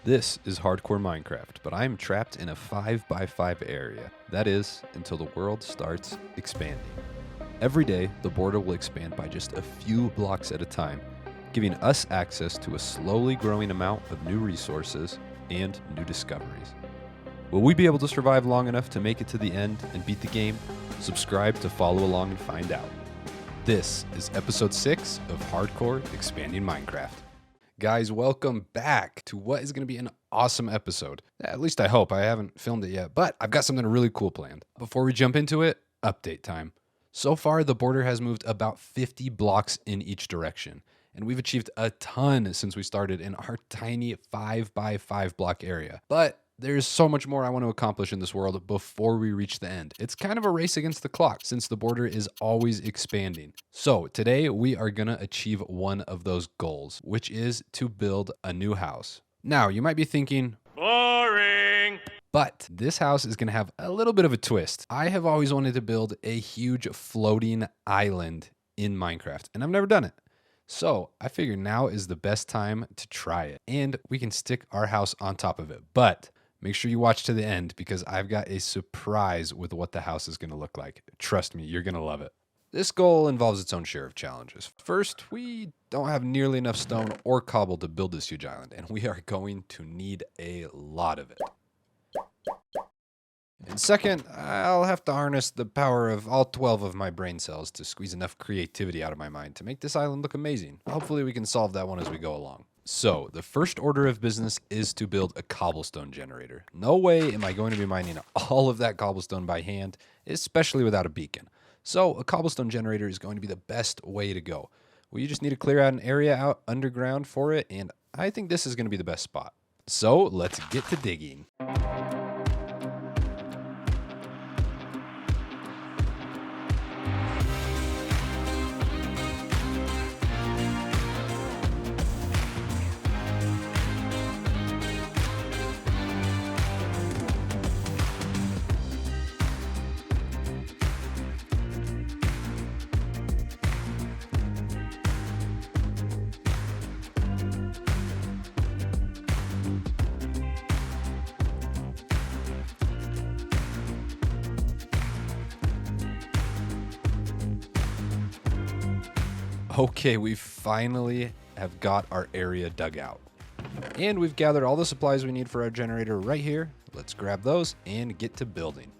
This is hardcore Minecraft, but I'm trapped in a 5x5 area. That is, until the world starts expanding. Every day, the border will expand by just a few blocks at a time, giving us access to a slowly growing amount of new resources and new discoveries. Will we be able to survive long enough to make it to the end and beat the game? Subscribe to follow along and find out. This is episode 6 of Hardcore Expanding Minecraft. Guys, welcome back to what is going to be an awesome episode. At least I hope. I haven't filmed it yet, but I've got something really cool planned. Before we jump into it, update time. So far, the border has moved about 50 blocks in each direction, and we've achieved a ton since we started in our tiny 5x5 block area. But there's so much more I want to accomplish in this world before we reach the end. It's kind of a race against the clock since the border is always expanding. So today we are going to achieve one of those goals, which is to build a new house. Now, you might be thinking, boring. But this house is going to have a little bit of a twist. I have always wanted to build a huge floating island in Minecraft, and I've never done it. So I figured now is the best time to try it, and we can stick our house on top of it. But make sure you watch to the end because I've got a surprise with what the house is going to look like. Trust me, you're going to love it. This goal involves its own share of challenges. First, we don't have nearly enough stone or cobble to build this huge island, and we are going to need a lot of it. And second, I'll have to harness the power of all 12 of my brain cells to squeeze enough creativity out of my mind to make this island look amazing. Hopefully we can solve that one as we go along. So, the first order of business is to build a cobblestone generator. No way am I going to be mining all of that cobblestone by hand, especially without a beacon. So, a cobblestone generator is going to be the best way to go. Well, you just need to clear out an area out underground for it, and I think this is going to be the best spot. So, let's get to digging. Okay, we finally have got our area dug out. And we've gathered all the supplies we need for our generator right here. Let's grab those and get to building.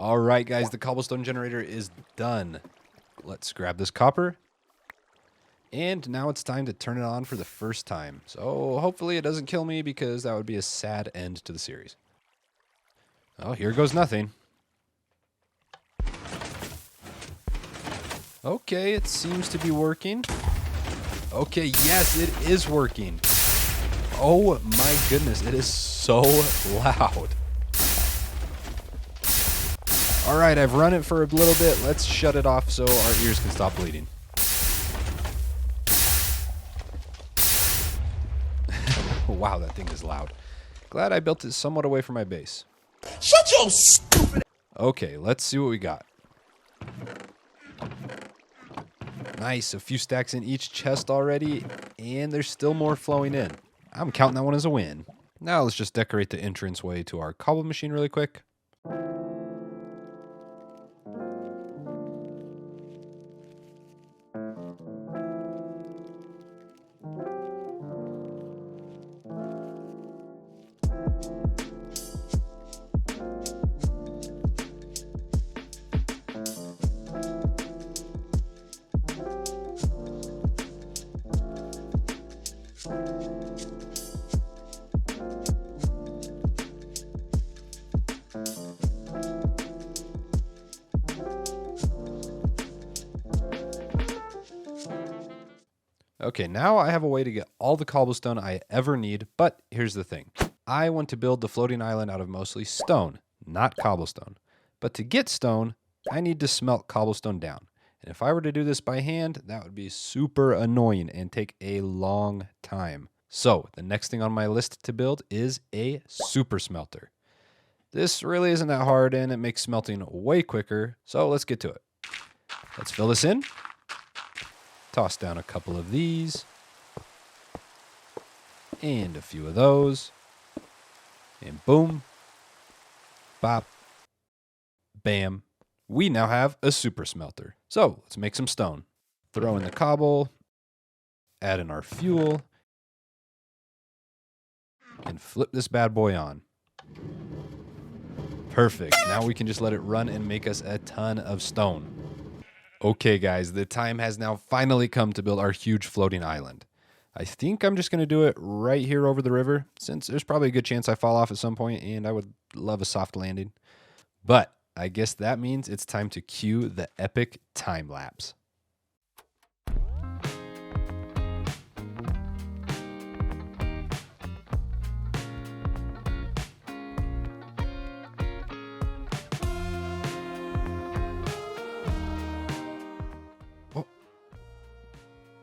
All right, guys, the cobblestone generator is done. Let's grab this copper. And now it's time to turn it on for the first time. So hopefully it doesn't kill me because that would be a sad end to the series. Oh, here goes nothing. Okay, it seems to be working. Okay, yes, it is working. Oh my goodness, it is so loud. All right, I've run it for a little bit. Let's shut it off so our ears can stop bleeding. Wow, that thing is loud. Glad I built it somewhat away from my base. Shut your stupid. Okay, let's see what we got. Nice, a few stacks in each chest already, and there's still more flowing in. I'm counting that one as a win. Now let's just decorate the entranceway to our cobble machine really quick. Okay, now I have a way to get all the cobblestone I ever need, but here's the thing. I want to build the floating island out of mostly stone, not cobblestone. But to get stone, I need to smelt cobblestone down. And if I were to do this by hand, that would be super annoying and take a long time. So the next thing on my list to build is a super smelter. This really isn't that hard and it makes smelting way quicker, so let's get to it. Let's fill this in. Toss down a couple of these. And a few of those. And boom. Bop. Bam. We now have a super smelter. So let's make some stone. Throw in the cobble. Add in our fuel. And flip this bad boy on. Perfect. Now we can just let it run and make us a ton of stone. Okay, guys, the time has now finally come to build our huge floating island. I think I'm just going to do it right here over the river, since there's probably a good chance I fall off at some point, and I would love a soft landing. But I guess that means it's time to cue the epic time lapse.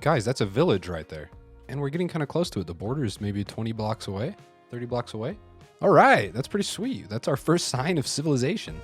Guys, that's a village right there. And we're getting kind of close to it. The border is maybe 20 blocks away, 30 blocks away. All right, that's pretty sweet. That's our first sign of civilization.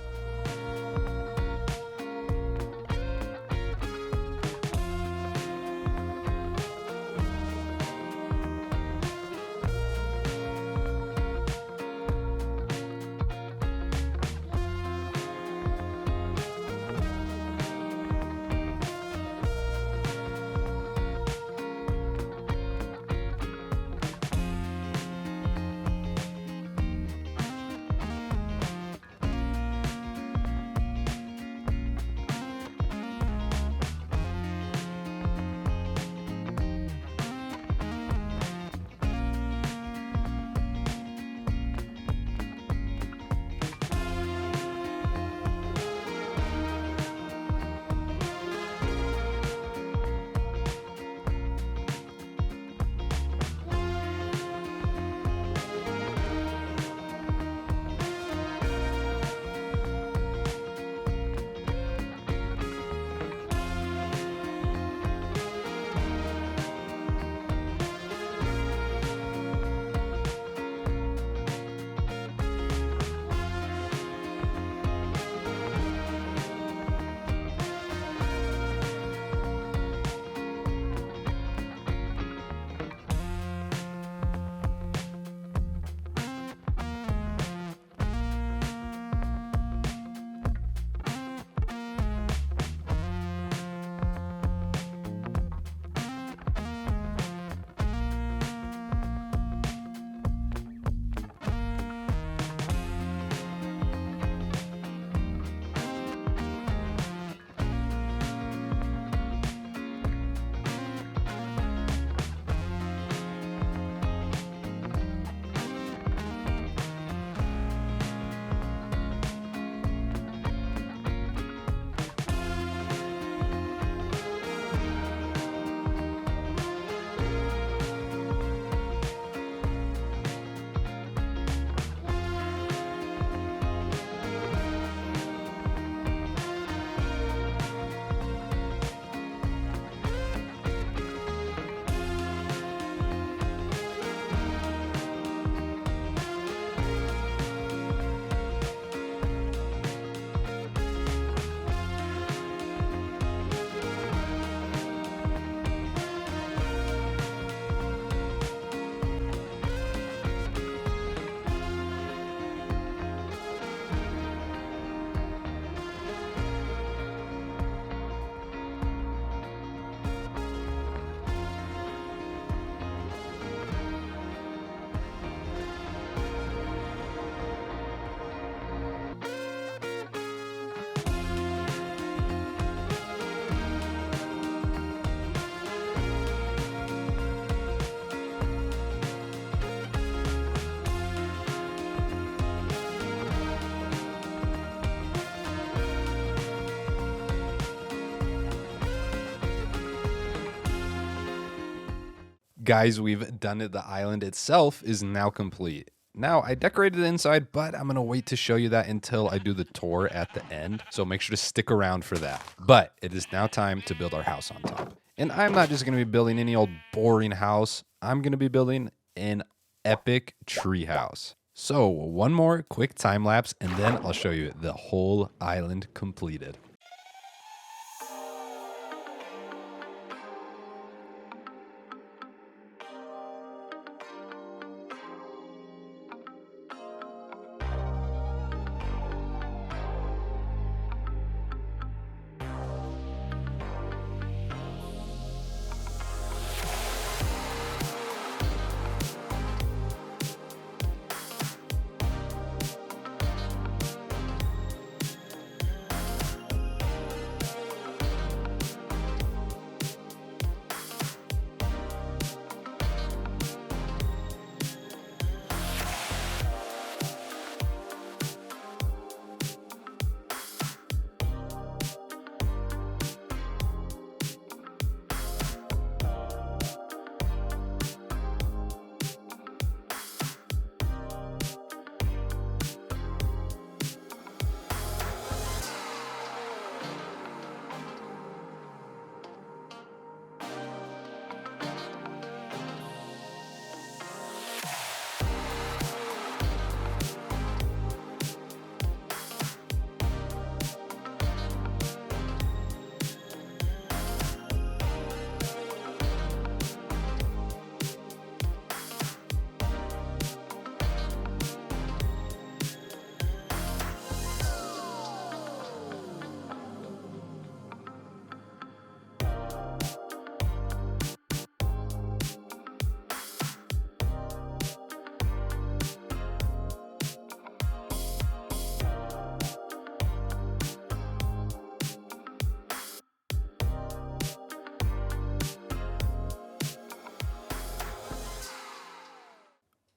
Guys, we've done it. The island itself is now complete. Now, I decorated the inside, but I'm going to wait to show you that until I do the tour at the end. So make sure to stick around for that. But it is now time to build our house on top. And I'm not just going to be building any old boring house. I'm going to be building an epic tree house. So one more quick time lapse, and then I'll show you the whole island completed.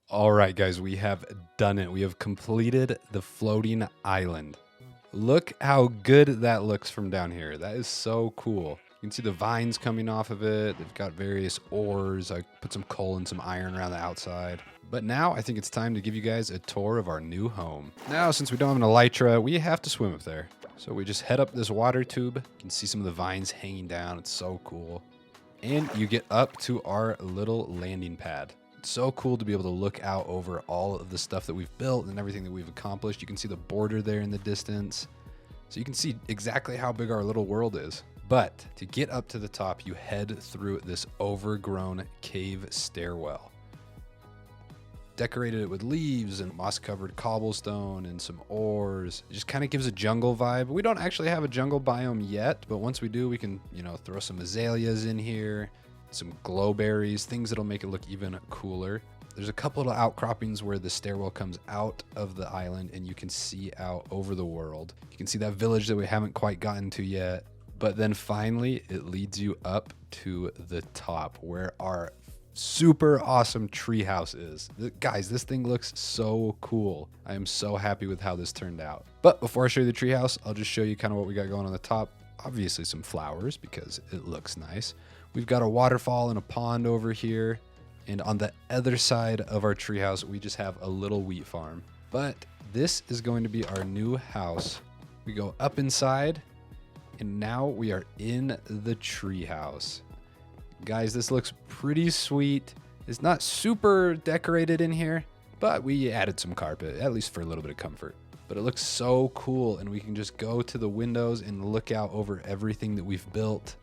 All right, guys, we have done it. We have completed the floating island. Look how good that looks from down here. That is so cool. You can see the vines coming off of it. They've got various ores. I put some coal and some iron around the outside. But now I think it's time to give you guys a tour of our new home. Now, since we don't have an elytra, we have to swim up there. So we just head up this water tube. You can see some of the vines hanging down. It's so cool. And you get up to our little landing pad. So cool to be able to look out over all of the stuff that we've built and everything that we've accomplished. You can see the border there in the distance. So you can see exactly how big our little world is. But to get up to the top, you head through this overgrown cave stairwell. Decorated it with leaves and moss-covered cobblestone and some ores. It just kind of gives a jungle vibe. We don't actually have a jungle biome yet, but once we do, we can, throw some azaleas in here. Some glowberries, things that'll make it look even cooler. There's a couple of outcroppings where the stairwell comes out of the island and you can see out over the world. You can see that village that we haven't quite gotten to yet. But then finally, it leads you up to the top where our super awesome treehouse is. Guys, this thing looks so cool. I am so happy with how this turned out. But before I show you the treehouse, I'll just show you kind of what we got going on the top. Obviously some flowers because it looks nice. We've got a waterfall and a pond over here. And on the other side of our treehouse, we just have a little wheat farm. But this is going to be our new house. We go up inside, and now we are in the treehouse. Guys, this looks pretty sweet. It's not super decorated in here, but we added some carpet, at least for a little bit of comfort. But it looks so cool, and we can just go to the windows and look out over everything that we've built.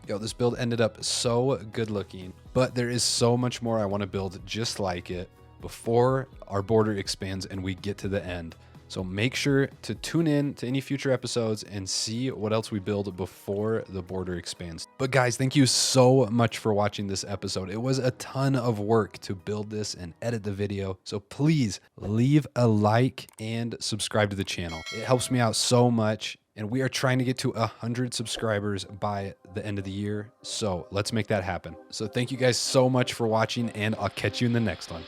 Yo, this build ended up so good looking, but there is so much more I want to build just like it before our border expands and we get to the end. So make sure to tune in to any future episodes and see what else we build before the border expands. But guys, thank you so much for watching this episode. It was a ton of work to build this and edit the video. So please leave a like and subscribe to the channel. It helps me out so much. And we are trying to get to 100 subscribers by the end of the year. So let's make that happen. So thank you guys so much for watching, and I'll catch you in the next one.